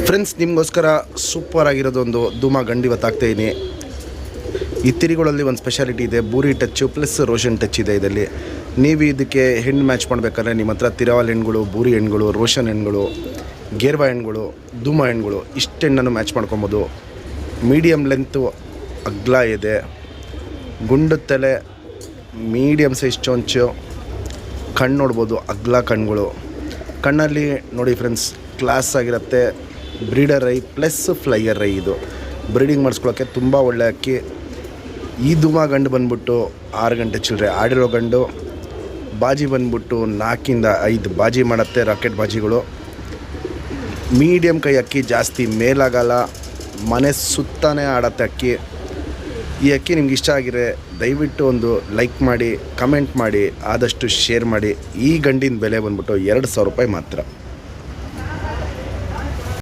Friends, ನಿಮಗೋಸ್ಕರ super ಆಗಿರೋದೊಂದು ಧೂಮ ಗಂಡು ಇವತ್ತಾಗ್ತಾಯಿದ್ದೀನಿ. ಈ ತಿರಿಗಳಲ್ಲಿ ಒಂದು ಸ್ಪೆಷಾಲಿಟಿ ಇದೆ, ಬೂರಿ ಟಚ್ಚು ಪ್ಲಸ್ ರೋಷನ್ ಟಚ್ ಇದೆ. ಇದರಲ್ಲಿ ನೀವು ಇದಕ್ಕೆ ಹೆಣ್ಣು ಮ್ಯಾಚ್ ಮಾಡಬೇಕಾದ್ರೆ ನಿಮ್ಮ ಹತ್ರ ತಿರವಾಲ್ ಹೆಣ್ಗಳು, ಬೂರಿ ಹೆಣ್ಗಳು, ರೋಷನ್ ಹೆಣ್ಗಳು, ಗೇರ್ವಾ ಹೆಣ್ಗಳು, ಧೂಮ ಹೆಣ್ಗಳು ಇಷ್ಟು ಹೆಣ್ಣನ್ನು ಮ್ಯಾಚ್ ಮಾಡ್ಕೊಬೋದು. ಮೀಡಿಯಮ್ ಲೆಂತು ಅಗ್ಲ ಇದೆ, ಗುಂಡು ತಲೆ, ಮೀಡಿಯಮ್ ಸೈಜ್ ಚೊಂಚು, ಕಣ್ಣು ನೋಡ್ಬೋದು, ಅಗ್ಲ ಕಣ್ಣುಗಳು. ಕಣ್ಣಲ್ಲಿ ನೋಡಿ ಫ್ರೆಂಡ್ಸ್, ಕ್ಲಾಸ್ ಆಗಿರುತ್ತೆ. Breeder I plus flyer I. ಇದು ಬ್ರೀಡಿಂಗ್ ಮಾಡಿಸ್ಕೊಳ್ಳೋಕ್ಕೆ ತುಂಬ ಒಳ್ಳೆ ಅಕ್ಕಿ. ಈ ಧೂಮ ಗಂಡು ಬಂದ್ಬಿಟ್ಟು 6 ಗಂಟೆ ಚಿಲ್ಲರೆ ಆಡಿರೋ ಗಂಡು. ಬಾಜಿ ಬಂದ್ಬಿಟ್ಟು 4 ಇಂದ 5 ಬಾಜಿ ಮಾಡುತ್ತೆ, ರಾಕೆಟ್ ಬಾಜಿಗಳು. ಮೀಡಿಯಮ್ ಕೈ ಅಕ್ಕಿ, ಜಾಸ್ತಿ ಮೇಲಾಗಲ್ಲ, ಮನೆ ಸುತ್ತಾನೇ ಆಡತ್ತೆ ಅಕ್ಕಿ. ಈ ಅಕ್ಕಿ ನಿಮ್ಗೆ ಇಷ್ಟ ಆಗಿರೆ ದಯವಿಟ್ಟು ಒಂದು ಲೈಕ್ ಮಾಡಿ, ಕಮೆಂಟ್ ಮಾಡಿ, ಆದಷ್ಟು ಶೇರ್ ಮಾಡಿ. ಈ ಗಂಡಿನ ಬೆಲೆ ಬಂದ್ಬಿಟ್ಟು 2000 ರೂಪಾಯಿ ಮಾತ್ರ.